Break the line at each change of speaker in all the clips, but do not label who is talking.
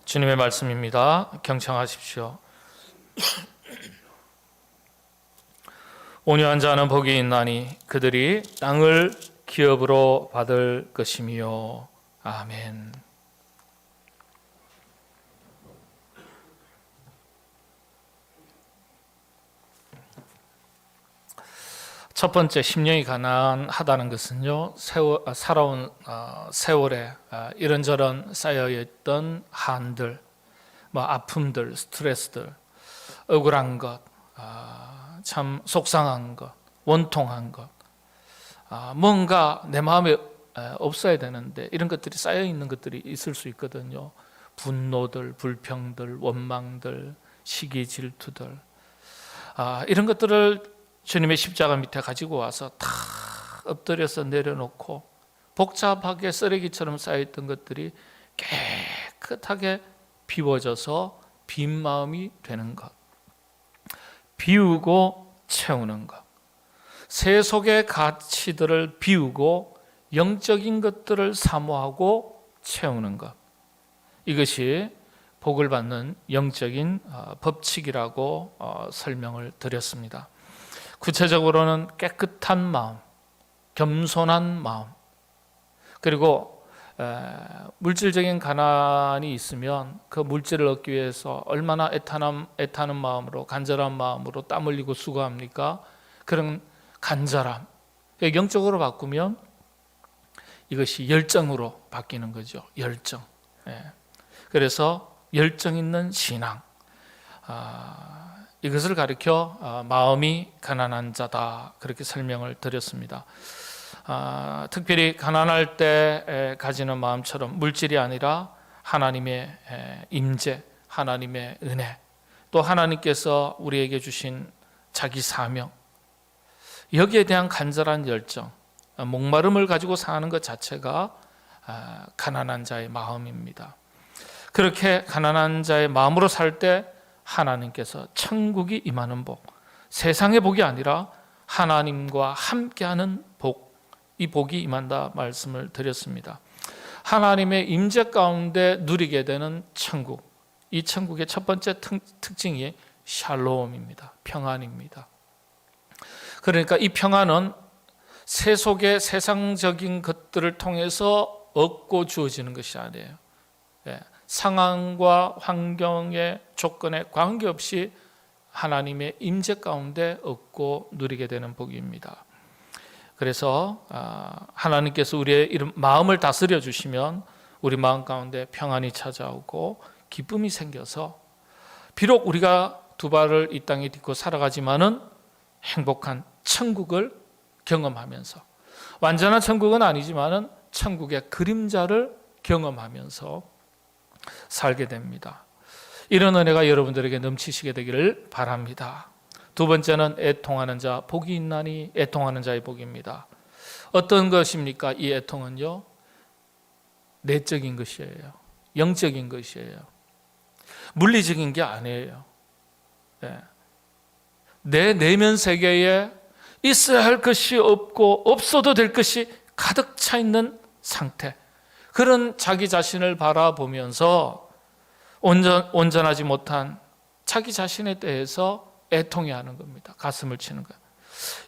주님의 말씀입니다. 경청하십시오. 온유한 자는 복이 있나니 그들이 땅을 기업으로 받을 것이며. 아멘. 첫 번째, 심령이 가난하다는 것은요, 살아온 세월에 이런저런 쌓여있던 한들, 아픔들, 스트레스들, 억울한 것, 참 속상한 것, 원통한 것, 뭔가 내 마음에 없어야 되는데 이런 것들이 쌓여있는 것들이 있을 수 있거든요. 분노들, 불평들, 원망들, 시기, 질투들, 이런 것들을 주님의 십자가 밑에 가지고 와서 다 엎드려서 내려놓고 복잡하게 쓰레기처럼 쌓여있던 것들이 깨끗하게 비워져서 빈 마음이 되는 것, 비우고 채우는 것, 세속의 가치들을 비우고 영적인 것들을 사모하고 채우는 것, 이것이 복을 받는 영적인 법칙이라고 설명을 드렸습니다. 구체적으로는 깨끗한 마음, 겸손한 마음, 그리고 물질적인 가난이 있으면 그 물질을 얻기 위해서 얼마나 애타는 마음으로, 간절한 마음으로 땀 흘리고 수고합니까? 그런 간절함, 영적으로 바꾸면 이것이 열정으로 바뀌는 거죠. 열정. 그래서 열정 있는 신앙, 이것을 가리켜 마음이 가난한 자다, 그렇게 설명을 드렸습니다. 특별히 가난할 때 가지는 마음처럼 물질이 아니라 하나님의 임재, 하나님의 은혜, 또 하나님께서 우리에게 주신 자기 사명, 여기에 대한 간절한 열정, 목마름을 가지고 사는 것 자체가 가난한 자의 마음입니다. 그렇게 가난한 자의 마음으로 살 때 하나님께서 천국이 임하는 복, 세상의 복이 아니라 하나님과 함께하는 복, 이 복이 임한다 말씀을 드렸습니다. 하나님의 임재 가운데 누리게 되는 천국, 이 천국의 첫 번째 특징이 샬롬입니다. 평안입니다. 그러니까 이 평안은 세속의 세상적인 것들을 통해서 얻고 주어지는 것이 아니에요. 상황과 환경의 조건에 관계없이 하나님의 임재 가운데 얻고 누리게 되는 복입니다. 그래서 하나님께서 우리의 이런 마음을 다스려 주시면 우리 마음 가운데 평안이 찾아오고 기쁨이 생겨서 비록 우리가 두 발을 이 땅에 딛고 살아가지만은 행복한 천국을 경험하면서, 완전한 천국은 아니지만은 천국의 그림자를 경험하면서 살게 됩니다. 이런 은혜가 여러분들에게 넘치시게 되기를 바랍니다. 두 번째는 애통하는 자, 복이 있나니 애통하는 자의 복입니다. 어떤 것입니까? 이 애통은요, 내적인 것이에요. 영적인 것이에요. 물리적인 게 아니에요. 내 내면 세계에 있어야 할 것이 없고 없어도 될 것이 가득 차 있는 상태, 그런 자기 자신을 바라보면서 온전하지 못한 자기 자신에 대해서 애통해하는 겁니다. 가슴을 치는 거예요.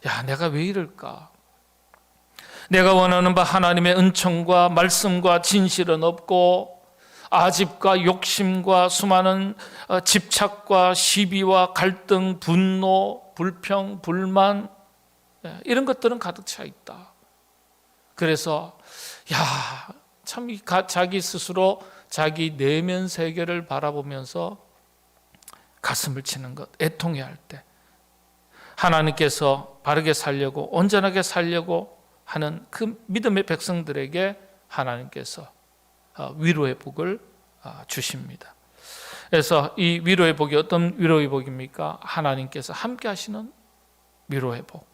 야, 내가 왜 이럴까? 내가 원하는 바 하나님의 은총과 말씀과 진실은 없고 아집과 욕심과 수많은 집착과 시비와 갈등, 분노, 불평, 불만, 이런 것들은 가득 차 있다. 그래서 참 자기 스스로 자기 내면 세계를 바라보면서 가슴을 치는 것, 애통해할 때 하나님께서 바르게 살려고, 온전하게 살려고 하는 그 믿음의 백성들에게 하나님께서 위로의 복을 주십니다. 그래서 이 위로의 복이 어떤 위로의 복입니까? 하나님께서 함께 하시는 위로의 복,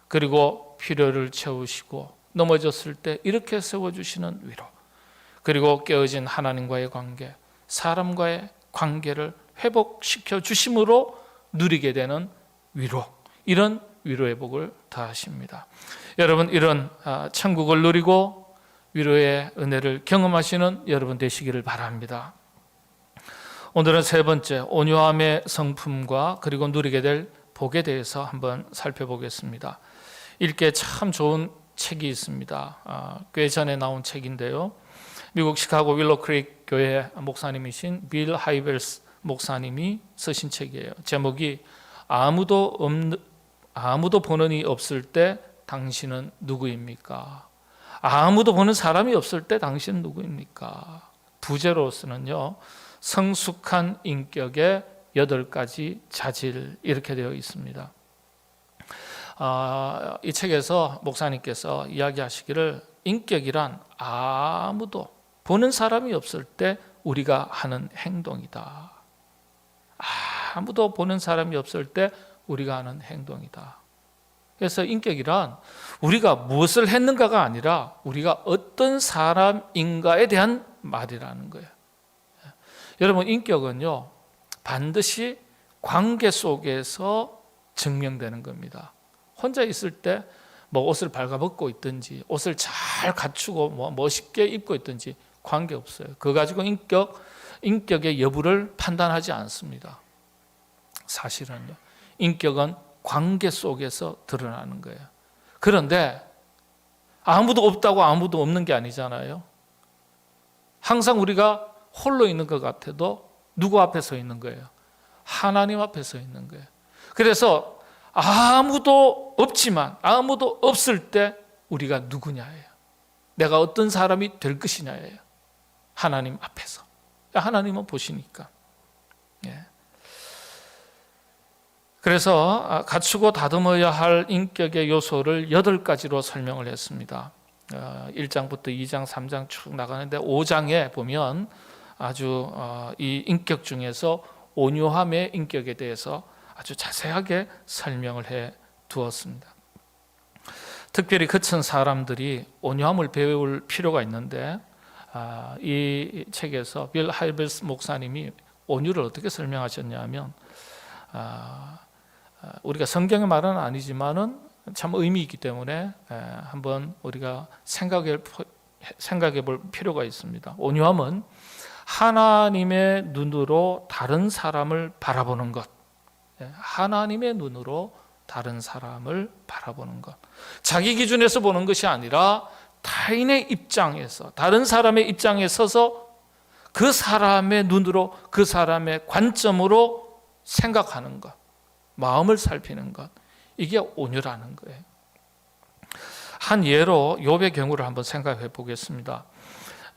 그리고 필요를 채우시고 넘어졌을 때 이렇게 세워주시는 위로, 그리고 깨어진 하나님과의 관계, 사람과의 관계를 회복시켜 주심으로 누리게 되는 위로, 이런 위로의 복을 더하십니다. 여러분, 이런 천국을 누리고 위로의 은혜를 경험하시는 여러분 되시기를 바랍니다. 오늘은 세 번째, 온유함의 성품과 그리고 누리게 될 복에 대해서 한번 살펴보겠습니다. 읽기에 참 좋은 책이 있습니다. 꽤 전에 나온 책인데요. 미국 시카고 윌로크릭 교회 목사님이신 빌 하이벨스 목사님이 쓰신 책이에요. 제목이 아무도 보는 이 없을 때 당신은 누구입니까? 아무도 보는 사람이 없을 때 당신은 누구입니까? 부제로서는요, 성숙한 인격의 8가지 자질, 이렇게 되어 있습니다. 이 책에서 목사님께서 이야기하시기를, 인격이란 아무도 보는 사람이 없을 때 우리가 하는 행동이다. 아무도 보는 사람이 없을 때 우리가 하는 행동이다. 그래서 인격이란 우리가 무엇을 했는가가 아니라 우리가 어떤 사람인가에 대한 말이라는 거예요. 여러분, 인격은요, 반드시 관계 속에서 증명되는 겁니다. 혼자 있을 때 뭐 옷을 발가벗고 있든지 옷을 잘 갖추고 뭐 멋있게 입고 있든지 관계없어요. 그거 가지고 인격의 여부를 판단하지 않습니다. 사실은요, 인격은 관계 속에서 드러나는 거예요. 그런데 아무도 없다고 아무도 없는 게 아니잖아요. 항상 우리가 홀로 있는 것 같아도 누구 앞에 서 있는 거예요? 하나님 앞에 서 있는 거예요. 그래서 아무도 없지만, 아무도 없을 때 우리가 누구냐예요. 내가 어떤 사람이 될 것이냐예요. 하나님 앞에서. 하나님은 보시니까. 그래서 갖추고 다듬어야 할 인격의 요소를 8가지로 설명을 했습니다. 1장부터 2장, 3장 쭉 나가는데 5장에 보면 아주 이 인격 중에서 온유함의 인격에 대해서 아주 자세하게 설명을 해 두었습니다. 특별히 거친 사람들이 온유함을 배울 필요가 있는데, 이 책에서 빌 하이벨스 목사님이 온유를 어떻게 설명하셨냐면, 우리가 성경의 말은 아니지만은 참 의미 있기 때문에 한번 우리가 생각해 볼 필요가 있습니다. 온유함은 하나님의 눈으로 다른 사람을 바라보는 것. 하나님의 눈으로 다른 사람을 바라보는 것. 자기 기준에서 보는 것이 아니라 타인의 입장에서, 다른 사람의 입장에 서서 그 사람의 눈으로, 그 사람의 관점으로 생각하는 것, 마음을 살피는 것, 이게 온유라는 거예요. 한 예로 욥의 경우를 한번 생각해 보겠습니다.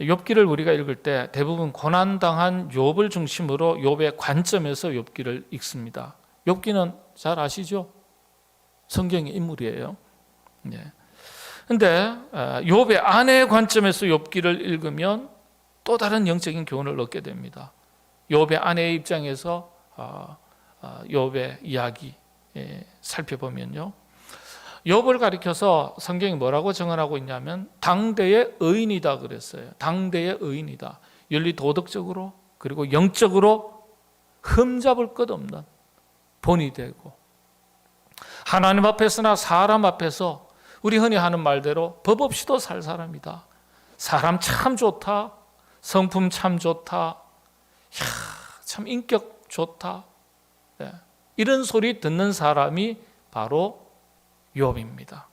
욥기를 우리가 읽을 때 대부분 고난당한 욥을 중심으로 욥의 관점에서 욥기를 읽습니다. 욥기는 잘 아시죠? 성경의 인물이에요. 그런데 욥의 아내의 관점에서 욥기를 읽으면 또 다른 영적인 교훈을 얻게 됩니다. 욥의 아내의 입장에서 욥의 이야기 살펴보면요, 욥을 가리켜서 성경이 뭐라고 정언하고 있냐면 당대의 의인이다 그랬어요. 당대의 의인이다. 윤리 도덕적으로 그리고 영적으로 흠잡을 것 없는 본이 되고, 하나님 앞에서나 사람 앞에서 우리 흔히 하는 말대로 법 없이도 살 사람이다. 사람 참 좋다. 성품 참 좋다. 참 인격 좋다. 이런 소리 듣는 사람이 바로 욥입니다.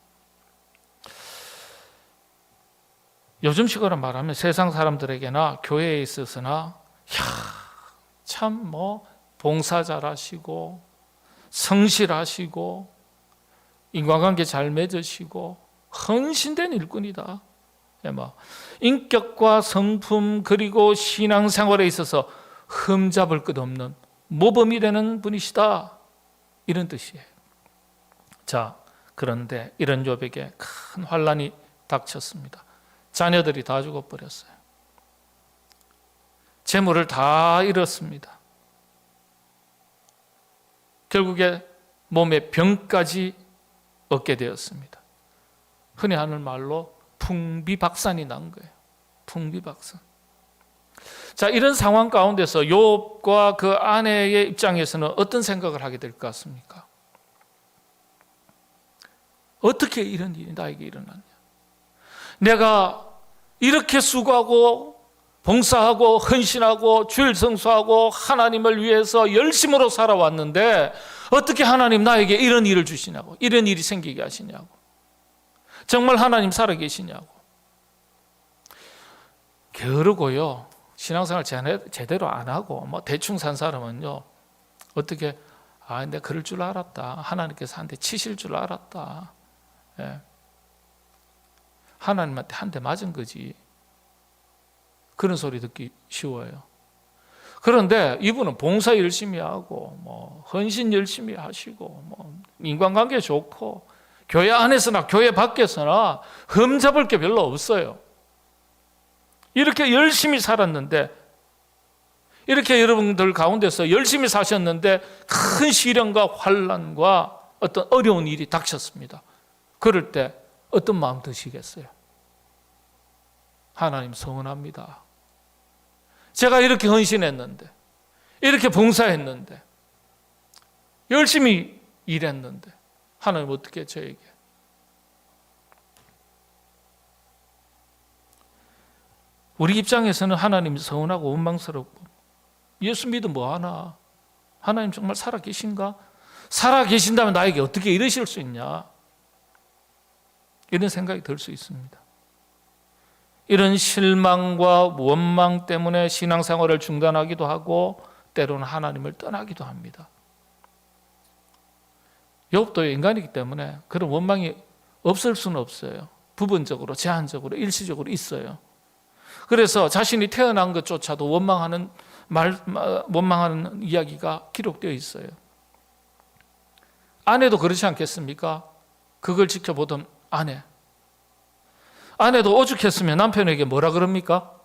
요즘식으로 말하면 세상 사람들에게나 교회에 있어서나 참 봉사 잘하시고 성실하시고 인간관계 잘 맺으시고 헌신된 일꾼이다. 인격과 성품 그리고 신앙생활에 있어서 흠잡을 것 없는 모범이 되는 분이시다, 이런 뜻이에요. 자, 그런데 이런 욥에게 큰 환난이 닥쳤습니다. 자녀들이 다 죽어버렸어요. 재물을 다 잃었습니다. 결국에 몸에 병까지 얻게 되었습니다. 흔히 하는 말로 풍비박산이 난 거예요. 풍비박산. 자, 이런 상황 가운데서 욥과 그 아내의 입장에서는 어떤 생각을 하게 될 것 같습니까? 어떻게 이런 일이 나에게 일어났냐? 내가 이렇게 수고하고 봉사하고 헌신하고 주일 성수하고 하나님을 위해서 열심으로 살아왔는데 어떻게 하나님 나에게 이런 일을 주시냐고, 이런 일이 생기게 하시냐고, 정말 하나님 살아계시냐고. 게으르고요, 신앙생활 제대로 안 하고 뭐 대충 산 사람은요, 어떻게 내가 그럴 줄 알았다, 하나님께서 한 대 치실 줄 알았다, 하나님한테 한 대 맞은 거지, 그런 소리 듣기 쉬워요. 그런데 이분은 봉사 열심히 하고 뭐 헌신 열심히 하시고 뭐 인간관계 좋고 교회 안에서나 교회 밖에서나 흠잡을 게 별로 없어요. 이렇게 열심히 살았는데, 이렇게 여러분들 가운데서 열심히 사셨는데 큰 시련과 환난과 어떤 어려운 일이 닥쳤습니다. 그럴 때 어떤 마음 드시겠어요? 하나님 서운합니다. 제가 이렇게 헌신했는데, 이렇게 봉사했는데, 열심히 일했는데 하나님 어떻게 저에게. 우리 입장에서는 하나님 서운하고 원망스럽고, 예수 믿으면 뭐하나, 하나님 정말 살아계신가? 살아계신다면 나에게 어떻게 이러실 수 있냐, 이런 생각이 들 수 있습니다. 이런 실망과 원망 때문에 신앙생활을 중단하기도 하고 때로는 하나님을 떠나기도 합니다. 욥도 인간이기 때문에 그런 원망이 없을 수는 없어요. 부분적으로, 제한적으로, 일시적으로 있어요. 그래서 자신이 태어난 것조차도 원망하는 이야기가 기록되어 있어요. 아내도 그렇지 않겠습니까? 그걸 지켜보던 아내도 오죽했으면 남편에게 뭐라 그럽니까?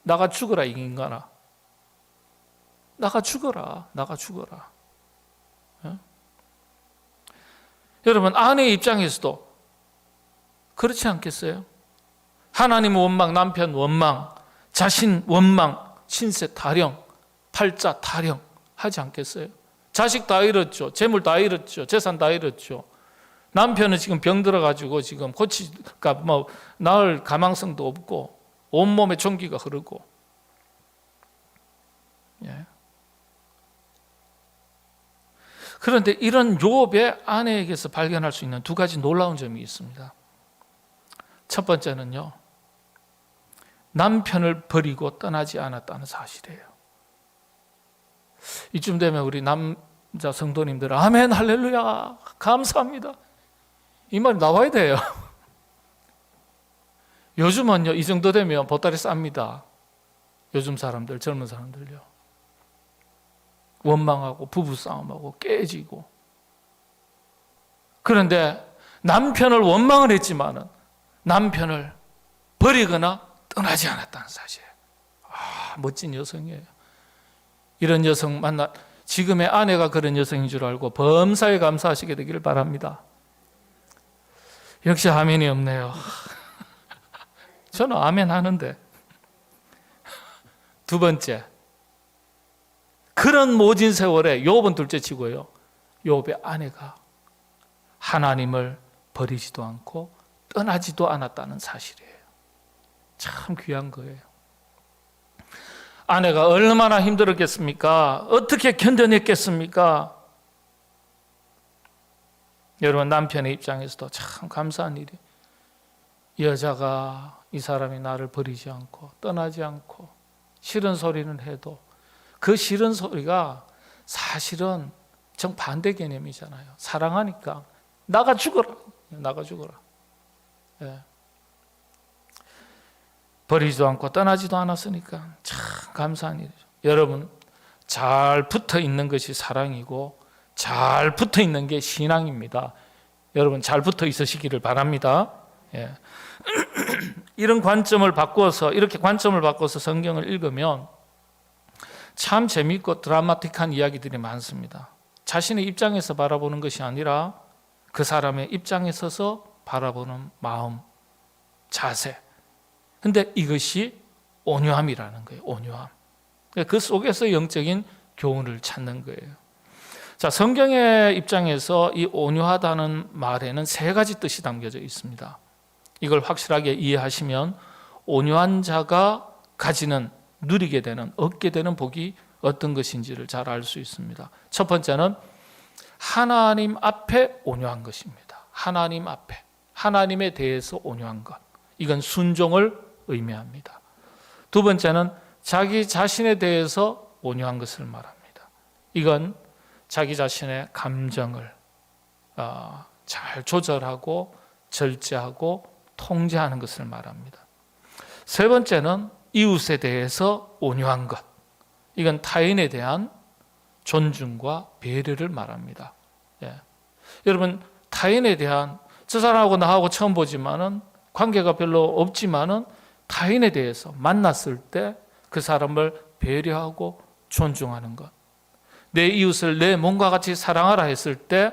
나가 죽어라, 이 인간아. 나가 죽어라. 여러분, 아내의 입장에서도 그렇지 않겠어요? 하나님 원망, 남편 원망, 자신 원망, 신세 타령, 팔자 타령 하지 않겠어요? 자식 다 잃었죠. 재물 다 잃었죠. 재산 다 잃었죠. 남편은 지금 병 들어가지고 지금 나을 가망성도 없고 온몸에 전기가 흐르고. 그런데 이런 욥의 아내에게서 발견할 수 있는 두 가지 놀라운 점이 있습니다. 첫 번째는요, 남편을 버리고 떠나지 않았다는 사실이에요. 이쯤 되면 우리 남자 성도님들 아멘 할렐루야 감사합니다, 이 말이 나와야 돼요. 요즘은요, 이 정도 되면 보따리 쌉니다. 요즘 사람들, 젊은 사람들요. 원망하고 부부싸움하고 깨지고. 그런데 남편을 원망을 했지만은 남편을 버리거나 떠나지 않았다는 사실이에요. 멋진 여성이에요. 이런 여성 지금의 아내가 그런 여성인 줄 알고 범사에 감사하시게 되기를 바랍니다. 역시 아멘이 없네요. 저는 아멘 하는데. 두 번째, 그런 모진 세월에 욥은 둘째 치고요, 욥의 아내가 하나님을 버리지도 않고 떠나지도 않았다는 사실이에요. 참 귀한 거예요. 아내가 얼마나 힘들었겠습니까? 어떻게 견뎌냈겠습니까? 여러분, 남편의 입장에서도 참 감사한 일이에요. 여자가, 이 사람이 나를 버리지 않고 떠나지 않고 싫은 소리는 해도 그 싫은 소리가 사실은 정반대 개념이잖아요. 사랑하니까 나가 죽어라. 버리지도 않고 떠나지도 않았으니까 참 감사한 일이죠. 여러분, 잘 붙어 있는 것이 사랑이고 잘 붙어 있는 게 신앙입니다. 여러분, 잘 붙어 있으시기를 바랍니다. 이런 관점을 바꿔서, 이렇게 관점을 바꿔서 성경을 읽으면 참 재미있고 드라마틱한 이야기들이 많습니다. 자신의 입장에서 바라보는 것이 아니라 그 사람의 입장에 서서 바라보는 마음, 자세. 근데 이것이 온유함이라는 거예요. 온유함. 그 속에서 영적인 교훈을 찾는 거예요. 자, 성경의 입장에서 이 온유하다는 말에는 세 가지 뜻이 담겨져 있습니다. 이걸 확실하게 이해하시면 온유한 자가 가지는, 누리게 되는, 얻게 되는 복이 어떤 것인지를 잘 알 수 있습니다. 첫 번째는 하나님 앞에 온유한 것입니다. 하나님 앞에, 하나님에 대해서 온유한 것, 이건 순종을 의미합니다. 두 번째는 자기 자신에 대해서 온유한 것을 말합니다. 이건 자기 자신의 감정을 잘 조절하고 절제하고 통제하는 것을 말합니다. 세 번째는 이웃에 대해서 온유한 것, 이건 타인에 대한 존중과 배려를 말합니다. 여러분, 타인에 대한, 저 사람하고 나하고 처음 보지만은 관계가 별로 없지만은 타인에 대해서 만났을 때 그 사람을 배려하고 존중하는 것, 내 이웃을 내 몸과 같이 사랑하라 했을 때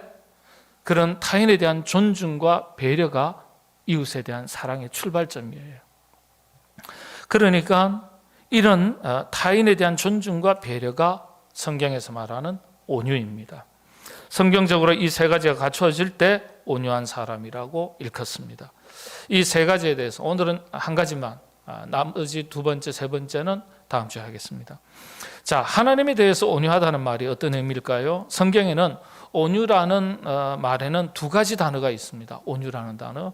그런 타인에 대한 존중과 배려가 이웃에 대한 사랑의 출발점이에요. 그러니까 이런 타인에 대한 존중과 배려가 성경에서 말하는 온유입니다. 성경적으로 이 세 가지가 갖추어질 때 온유한 사람이라고 일컫습니다. 이 세 가지에 대해서 오늘은 한 가지만, 나머지 두 번째, 세 번째는 다음 주에 하겠습니다. 자, 하나님에 대해서 온유하다는 말이 어떤 의미일까요? 성경에는 온유라는 말에는 두 가지 단어가 있습니다. 온유라는 단어,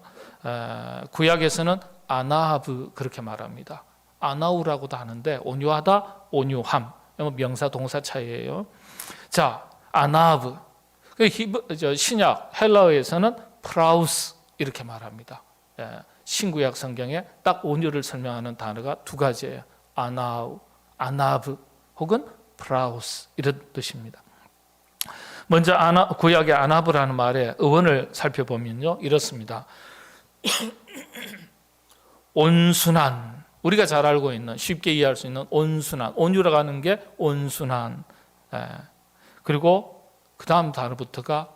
구약에서는 아나하브 그렇게 말합니다. 아나우라고도 하는데 온유하다, 온유함, 명사 동사 차이예요. 자, 아나하브, 신약 헬라어에서는 프라우스 이렇게 말합니다. 신구약 성경에 딱 온유를 설명하는 단어가 두 가지예요. 아나우, 아나브 혹은 프라우스 이런 뜻입니다. 먼저 구약의 아나브라는 말의 어원을 살펴보면요, 이렇습니다. 온순한, 우리가 잘 알고 있는, 쉽게 이해할 수 있는 온순한, 온유라고 하는 게 온순한, 그리고 그 다음 단어부터가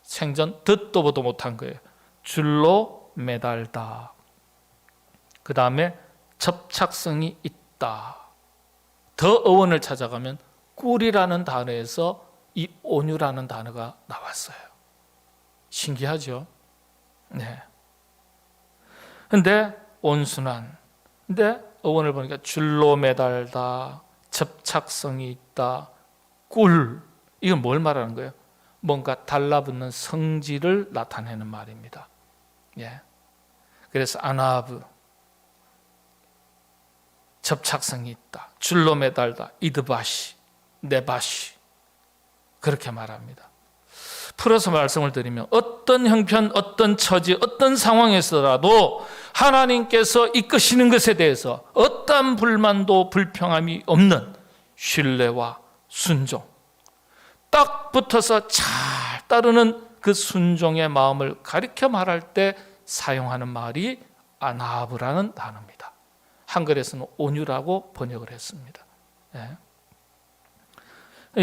생전 듣도 보도 못한 거예요. 줄로 매달다. 그 다음에 접착성이 있다. 더 어원을 찾아가면 꿀이라는 단어에서 이 온유라는 단어가 나왔어요. 신기하죠? 네. 근데 온순한, 근데 어원을 보니까 줄로 매달다, 접착성이 있다, 꿀, 이건 뭘 말하는 거예요? 뭔가 달라붙는 성질을 나타내는 말입니다. 예. 그래서 아나브, 접착성이 있다, 줄로 매달다, 이드바시, 네바시 그렇게 말합니다. 풀어서 말씀을 드리면 어떤 형편, 어떤 처지, 어떤 상황에서라도 하나님께서 이끄시는 것에 대해서 어떠한 불만도 불평함이 없는 신뢰와 순종, 딱 붙어서 잘 따르는 그 순종의 마음을 가리켜 말할 때 사용하는 말이 아나브라는 단어입니다. 한글에서는 온유라고 번역을 했습니다. 예.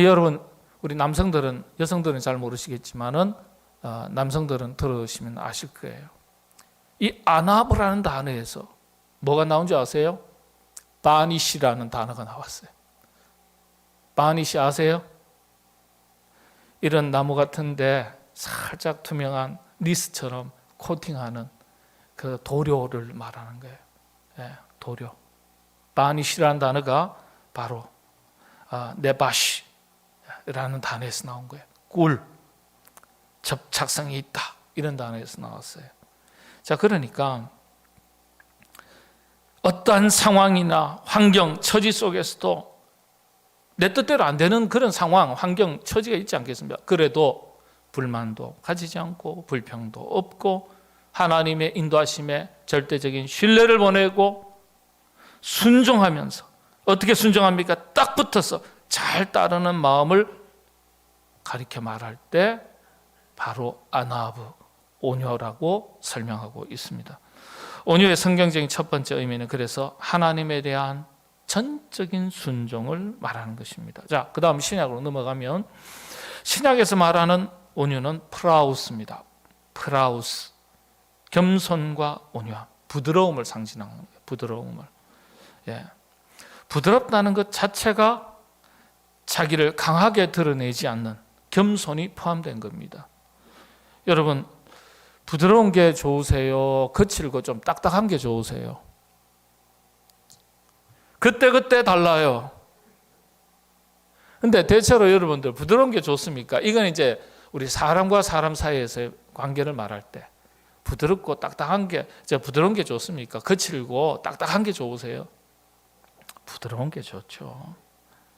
여러분, 우리 남성들은, 여성들은 잘 모르시겠지만은 남성들은 들으시면 아실 거예요. 이 아나브라는 단어에서 뭐가 나온 줄 아세요? 바니시라는 단어가 나왔어요. 바니시 아세요? 이런 나무 같은데 살짝 투명한 니스처럼 코팅하는 그 도료를 말하는 거예요. 예, 도료. 바니시라는 단어가 바로 네바시라는 단어에서 나온 거예요. 꿀, 접착성이 있다, 이런 단어에서 나왔어요. 자, 그러니까 어떠한 상황이나 환경, 처지 속에서도 내 뜻대로 안 되는 그런 상황, 환경, 처지가 있지 않겠습니까? 그래도 불만도 가지지 않고 불평도 없고 하나님의 인도하심에 절대적인 신뢰를 보내고 순종하면서, 어떻게 순종합니까? 딱 붙어서 잘 따르는 마음을 가리켜 말할 때 바로 아나브, 온유라고 설명하고 있습니다. 온유의 성경적인 첫 번째 의미는 그래서 하나님에 대한 전적인 순종을 말하는 것입니다. 자, 그 다음 신약으로 넘어가면 신약에서 말하는 온유는 프라우스입니다. 프라우스, 겸손과 온유함, 부드러움을 상징하는 거예요. 부드러움을. 예. 부드럽다는 것 자체가 자기를 강하게 드러내지 않는 겸손이 포함된 겁니다. 여러분, 부드러운 게 좋으세요? 거칠고 좀 딱딱한 게 좋으세요? 그때 달라요. 근데 대체로 여러분들 부드러운 게 좋습니까? 이건 이제 우리 사람과 사람 사이에서의 관계를 말할 때 부드럽고 딱딱한 게, 부드러운 게 좋습니까? 거칠고 딱딱한 게 좋으세요? 부드러운 게 좋죠.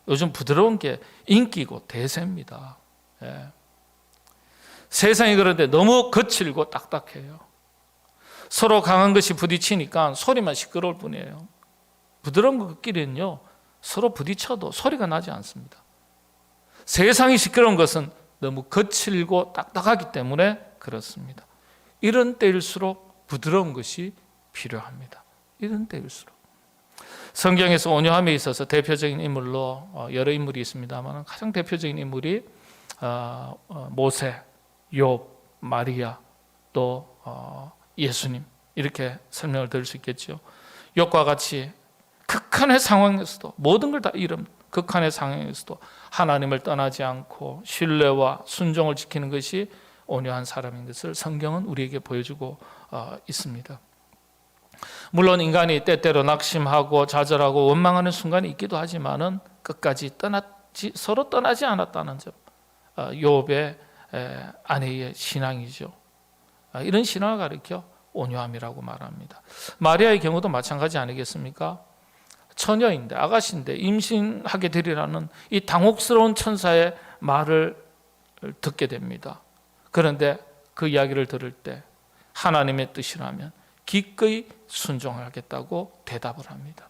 요즘 부드러운 게 인기고 대세입니다. 예. 세상이 그런데 너무 거칠고 딱딱해요. 서로 강한 것이 부딪히니까 소리만 시끄러울 뿐이에요. 부드러운 것끼리는요, 서로 부딪혀도 소리가 나지 않습니다. 세상이 시끄러운 것은 너무 거칠고 딱딱하기 때문에 그렇습니다. 이런 때일수록 부드러운 것이 필요합니다. 이런 때일수록. 성경에서 온유함에 있어서 대표적인 인물로 여러 인물이 있습니다만 가장 대표적인 인물이 모세, 욥, 마리아, 또 예수님, 이렇게 설명을 드릴 수 있겠죠. 욥과 같이 극한의 상황에서도, 모든 걸 다 잃은 극한의 상황에서도 하나님을 떠나지 않고 신뢰와 순종을 지키는 것이 온유한 사람인 것을 성경은 우리에게 보여주고 있습니다. 물론 인간이 때때로 낙심하고 좌절하고 원망하는 순간이 있기도 하지만은 끝까지 서로 떠나지 않았다는 점, 욥의 아내의 신앙이죠. 이런 신앙을 가리켜 온유함이라고 말합니다. 마리아의 경우도 마찬가지 아니겠습니까? 처녀인데, 아가씨인데 임신하게 되리라는 이 당혹스러운 천사의 말을 듣게 됩니다. 그런데 그 이야기를 들을 때 하나님의 뜻이라면 기꺼이 순종하겠다고 대답을 합니다.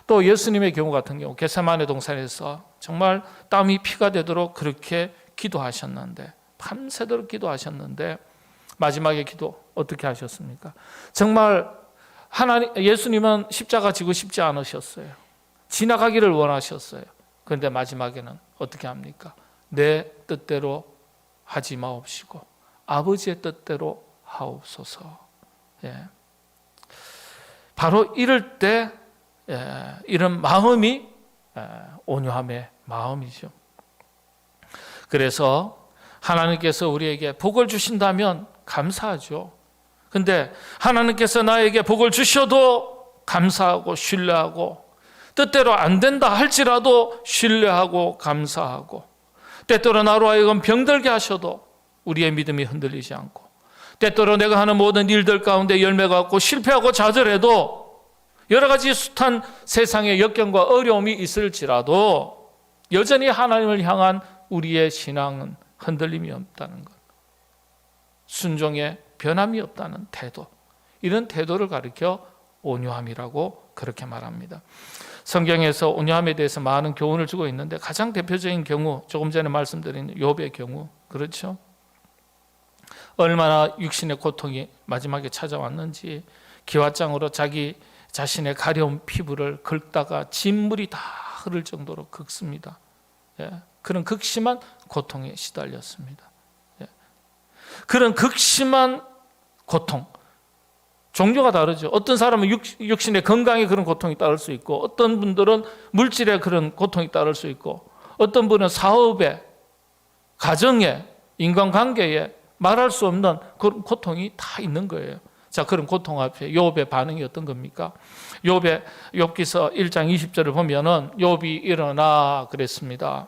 또 예수님의 경우 같은 경우 겟세마네 동산에서 정말 땀이 피가 되도록 그렇게 기도하셨는데, 밤새도록 기도하셨는데 마지막에 기도 어떻게 하셨습니까? 정말 예수님은 십자가 지고 싶지 않으셨어요. 지나가기를 원하셨어요. 그런데 마지막에는 어떻게 합니까? 내 뜻대로 하지 마옵시고 아버지의 뜻대로 하옵소서. 예. 바로 이럴 때 이런 마음이 온유함의 마음이죠. 그래서 하나님께서 우리에게 복을 주신다면 감사하죠. 근데 하나님께서 나에게 복을 주셔도 감사하고 신뢰하고, 뜻대로 안 된다 할지라도 신뢰하고 감사하고, 때때로 나로 하여금 병들게 하셔도 우리의 믿음이 흔들리지 않고, 때때로 내가 하는 모든 일들 가운데 열매가 없고 실패하고 좌절해도 여러 가지 숱한 세상의 역경과 어려움이 있을지라도 여전히 하나님을 향한 우리의 신앙은 흔들림이 없다는 것, 순종의 변함이 없다는 태도, 이런 태도를 가리켜 온유함이라고 그렇게 말합니다. 성경에서 온유함에 대해서 많은 교훈을 주고 있는데 가장 대표적인 경우, 조금 전에 말씀드린 욥의 경우, 그렇죠? 얼마나 육신의 고통이 마지막에 찾아왔는지 기왓장으로 자기 자신의 가려운 피부를 긁다가 진물이 다 흐를 정도로 긁습니다. 예, 그런 극심한 고통에 시달렸습니다. 예, 그런 극심한 고통, 종류가 다르죠. 어떤 사람은 육신의 건강에 그런 고통이 따를 수 있고, 어떤 분들은 물질에 그런 고통이 따를 수 있고, 어떤 분은 사업에, 가정에, 인간관계에 말할 수 없는 그런 고통이 다 있는 거예요. 자, 그런 고통 앞에 욥의 반응이 어떤 겁니까? 욥기서 1장 20절을 보면은 욥이 일어나 그랬습니다.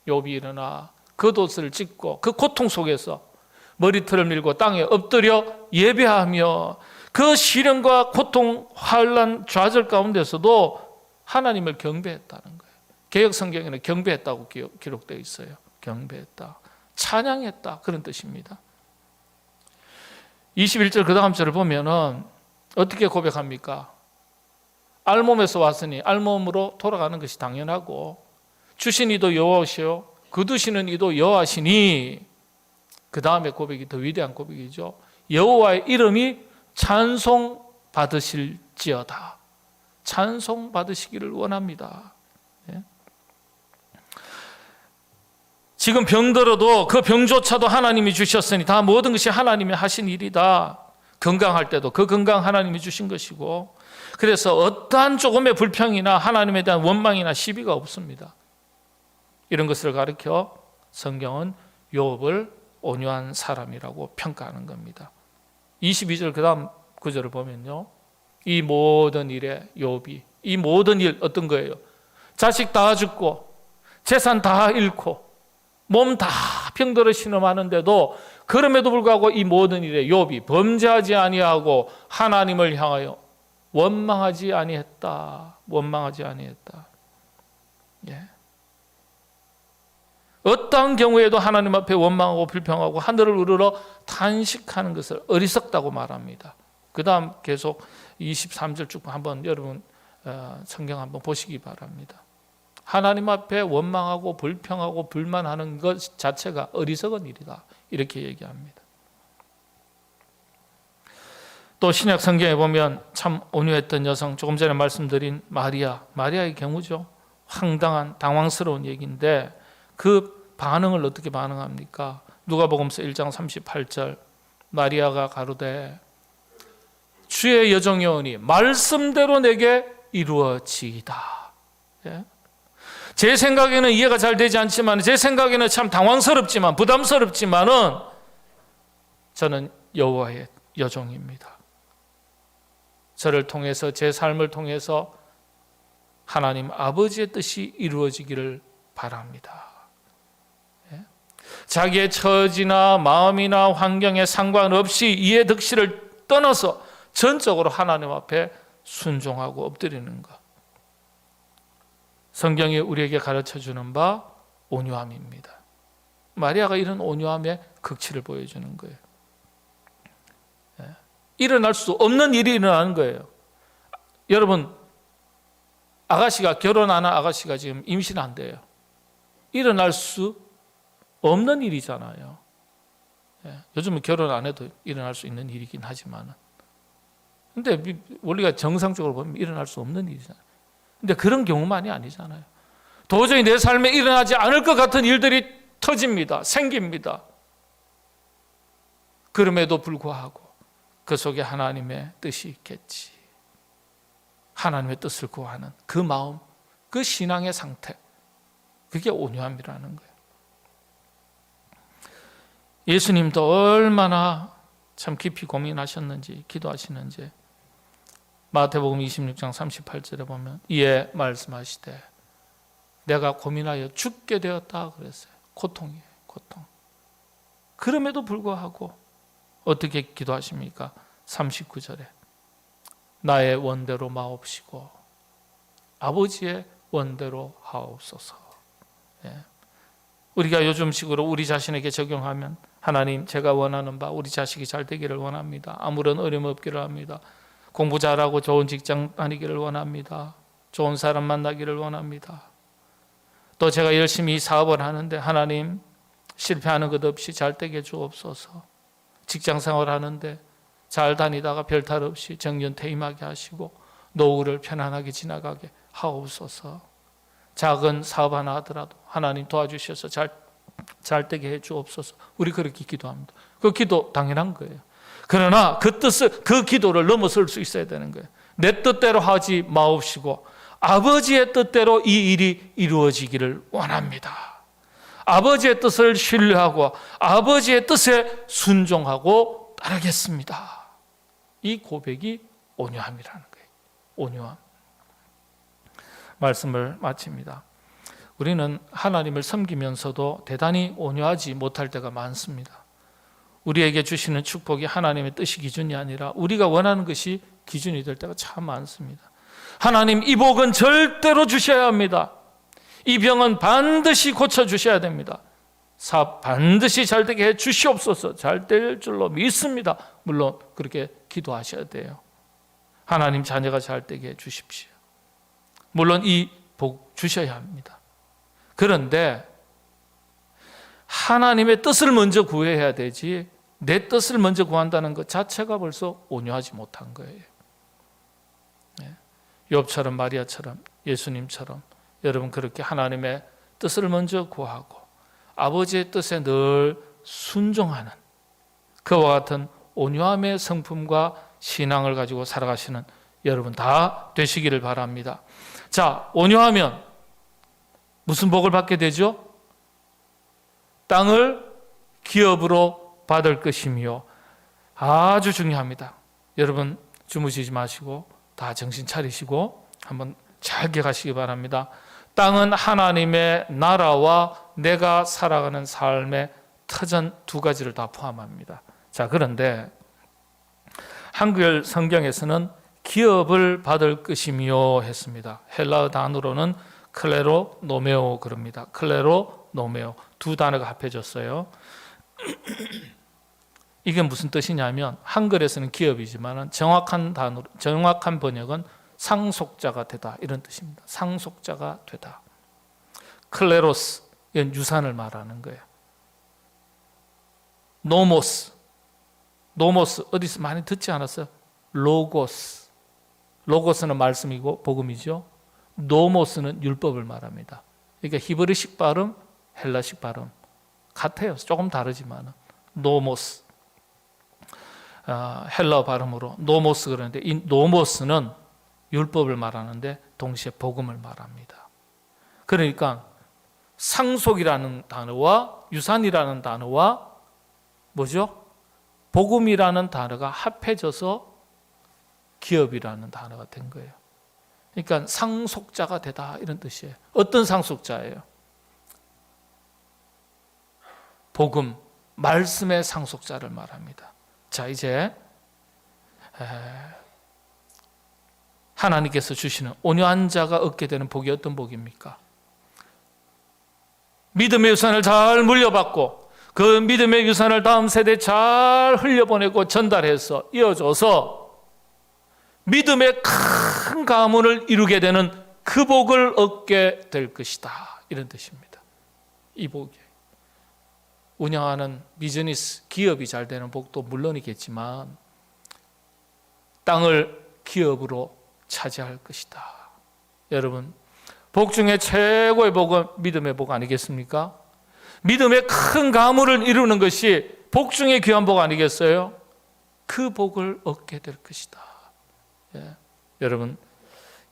욥이 일어나 겉옷을 찢고 그 고통 속에서 머리털을 밀고 땅에 엎드려 예배하며 그 시련과 고통, 환난, 좌절 가운데서도 하나님을 경배했다는 거예요. 개역 성경에는 경배했다고 기록되어 있어요. 경배했다, 찬양했다, 그런 뜻입니다. 21절 그 다음 절을 보면은 어떻게 고백합니까? 알몸에서 왔으니 알몸으로 돌아가는 것이 당연하고, 주신 이도 여호와시요 거두시는 이도 여호와시니, 그 다음에 고백이 더 위대한 고백이죠. 여호와의 이름이 찬송 받으실지어다. 찬송 받으시기를 원합니다. 예? 지금 병들어도 그 병조차도 하나님이 주셨으니 다 모든 것이 하나님이 하신 일이다. 건강할 때도 그 건강 하나님이 주신 것이고, 그래서 어떠한 조금의 불평이나 하나님에 대한 원망이나 시비가 없습니다. 이런 것을 가르쳐 성경은 욥을 온유한 사람이라고 평가하는 겁니다. 22절 그 다음 구절을 보면요, 이 모든 일에 욥이 이 모든 일 어떤 거예요? 자식 다 죽고 재산 다 잃고 몸 다 병들어 신음하는데도 그럼에도 불구하고 이 모든 일에 욥이 범죄하지 아니하고 하나님을 향하여 원망하지 아니했다. 원망하지 아니했다. 예. 어떠한 경우에도 하나님 앞에 원망하고 불평하고 하늘을 우러러 탄식하는 것을 어리석다고 말합니다. 그 다음 계속 23절 쭉 한번 여러분 성경 한번 보시기 바랍니다. 하나님 앞에 원망하고 불평하고 불만하는 것 자체가 어리석은 일이다. 이렇게 얘기합니다. 또 신약 성경에 보면 참 온유했던 여성, 조금 전에 말씀드린 마리아의 경우죠. 황당한 당황스러운 얘기인데 그 반응을 어떻게 반응합니까? 누가복음서 1장 38절 마리아가 가로되 주의 여종이 오니 말씀대로 내게 이루어지이다. 예? 제 생각에는 이해가 잘 되지 않지만, 제 생각에는 참 당황스럽지만 부담스럽지만은 저는 여호와의 여종입니다. 저를 통해서, 제 삶을 통해서 하나님 아버지의 뜻이 이루어지기를 바랍니다. 예? 자기의 처지나 마음이나 환경에 상관없이 이해 득실을 떠나서 전적으로 하나님 앞에 순종하고 엎드리는 것. 성경이 우리에게 가르쳐주는 바 온유함입니다. 마리아가 이런 온유함의 극치를 보여주는 거예요. 일어날 수 없는 일이 일어나는 거예요. 여러분, 결혼하는 아가씨가 지금 임신한대요. 일어날 수 없는 일이잖아요. 요즘은 결혼 안 해도 일어날 수 있는 일이긴 하지만, 근데 우리가 정상적으로 보면 일어날 수 없는 일이잖아요. 근데 그런 경우만이 아니잖아요. 도저히 내 삶에 일어나지 않을 것 같은 일들이 터집니다. 생깁니다. 그럼에도 불구하고 그 속에 하나님의 뜻이 있겠지. 하나님의 뜻을 구하는 그 마음, 그 신앙의 상태, 그게 온유함이라는 거예요. 예수님도 얼마나 참 깊이 고민하셨는지, 기도하시는지 마태복음 26장 38절에 보면 이에 말씀하시되 내가 고민하여 죽게 되었다 그랬어요. 고통이에요, 고통. 그럼에도 불구하고 어떻게 기도하십니까? 39절에 나의 원대로 마옵시고 아버지의 원대로 하옵소서. 예. 우리가 요즘식으로 우리 자신에게 적용하면, 하나님, 제가 원하는 바 우리 자식이 잘 되기를 원합니다. 아무런 어려움 없기를 합니다. 공부 잘하고 좋은 직장 다니기를 원합니다. 좋은 사람 만나기를 원합니다. 또 제가 열심히 사업을 하는데 하나님, 실패하는 것 없이 잘 되게 주옵소서. 직장 생활하는데 잘 다니다가 별탈 없이 정년 퇴임하게 하시고 노후를 편안하게 지나가게 하옵소서. 작은 사업 하나 하더라도 하나님 도와주셔서 잘 되게 해 주옵소서. 우리 그렇게 기도합니다. 그 기도 당연한 거예요. 그러나 그 기도를 넘어설 수 있어야 되는 거예요. 내 뜻대로 하지 마옵시고 아버지의 뜻대로 이 일이 이루어지기를 원합니다. 아버지의 뜻을 신뢰하고 아버지의 뜻에 순종하고 따르겠습니다. 이 고백이 온유함이라는 거예요. 온유함. 말씀을 마칩니다. 우리는 하나님을 섬기면서도 대단히 온유하지 못할 때가 많습니다. 우리에게 주시는 축복이 하나님의 뜻이 기준이 아니라 우리가 원하는 것이 기준이 될 때가 참 많습니다. 하나님, 이 복은 절대로 주셔야 합니다. 이 병은 반드시 고쳐주셔야 됩니다. 사업 반드시 잘 되게 해 주시옵소서. 잘 될 줄로 믿습니다. 물론 그렇게 기도하셔야 돼요. 하나님, 자녀가 잘 되게 해 주십시오. 물론 이 복 주셔야 합니다. 그런데 하나님의 뜻을 먼저 구해야 되지, 내 뜻을 먼저 구한다는 것 자체가 벌써 온유하지 못한 거예요. 욥처럼, 마리아처럼, 예수님처럼 여러분 그렇게 하나님의 뜻을 먼저 구하고 아버지의 뜻에 늘 순종하는 그와 같은 온유함의 성품과 신앙을 가지고 살아가시는 여러분 다 되시기를 바랍니다. 자, 온유하면 무슨 복을 받게 되죠? 땅을 기업으로 받을 것이며, 아주 중요합니다. 여러분 주무시지 마시고 다 정신 차리시고 한번 잘 기억하시기 바랍니다. 땅은 하나님의 나라와 내가 살아가는 삶의 터전 두 가지를 다 포함합니다. 자, 그런데 한글 성경에서는 기업을 받을 것이며 했습니다. 헬라어 단어로는 클레로노메오 그럽니다. 클레로노메오 두 단어가 합해졌어요. 이게 무슨 뜻이냐면 한글에서는 기업이지만 정확한 단어로, 정확한 번역은 상속자가 되다 이런 뜻입니다. 상속자가 되다. 클레로스 이건 유산을 말하는 거예요. 노모스 어디서 많이 듣지 않았어요? 로고스는 말씀이고 복음이죠. 노모스는 율법을 말합니다. 그러니까 히브리식 발음, 헬라식 발음 같아요. 조금 다르지만 노모스 헬라 발음으로 노모스 그러는데 이 노모스는 율법을 말하는데 동시에 복음을 말합니다. 그러니까 상속이라는 단어와 유산이라는 단어와 뭐죠? 복음이라는 단어가 합해져서 기업이라는 단어가 된 거예요. 그러니까 상속자가 되다 이런 뜻이에요. 어떤 상속자예요? 복음, 말씀의 상속자를 말합니다. 자, 이제 하나님께서 주시는 온유한 자가 얻게 되는 복이 어떤 복입니까? 믿음의 유산을 잘 물려받고 그 믿음의 유산을 다음 세대에 잘 흘려보내고 전달해서 이어줘서 믿음의 큰 가문을 이루게 되는 그 복을 얻게 될 것이다 이런 뜻입니다. 이 복이 운영하는 비즈니스, 기업이 잘 되는 복도 물론이겠지만 땅을 기업으로 차지할 것이다. 여러분, 복 중에 최고의 복은 믿음의 복 아니겠습니까? 믿음의 큰 가문을 이루는 것이 복 중에 귀한 복 아니겠어요? 그 복을 얻게 될 것이다. 예. 여러분,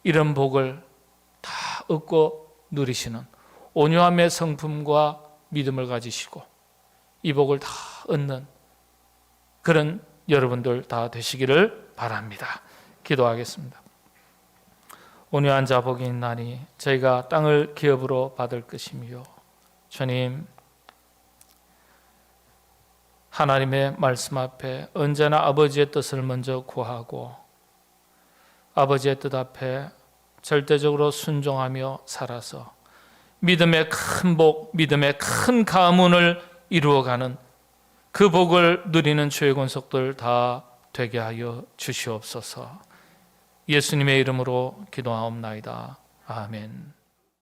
이런 복을 다 얻고 누리시는 온유함의 성품과 믿음을 가지시고 이 복을 다 얻는 그런 여러분들 다 되시기를 바랍니다. 기도하겠습니다. 온유한 자 복이 있나니 저희가 땅을 기업으로 받을 것이며 주님 하나님의 말씀 앞에 언제나 아버지의 뜻을 먼저 구하고 아버지의 뜻 앞에 절대적으로 순종하며 살아서 믿음의 큰 복, 믿음의 큰 가문을 이루어가는 그 복을 누리는 주의 권속들 다 되게 하여 주시옵소서. 예수님의 이름으로 기도하옵나이다. 아멘.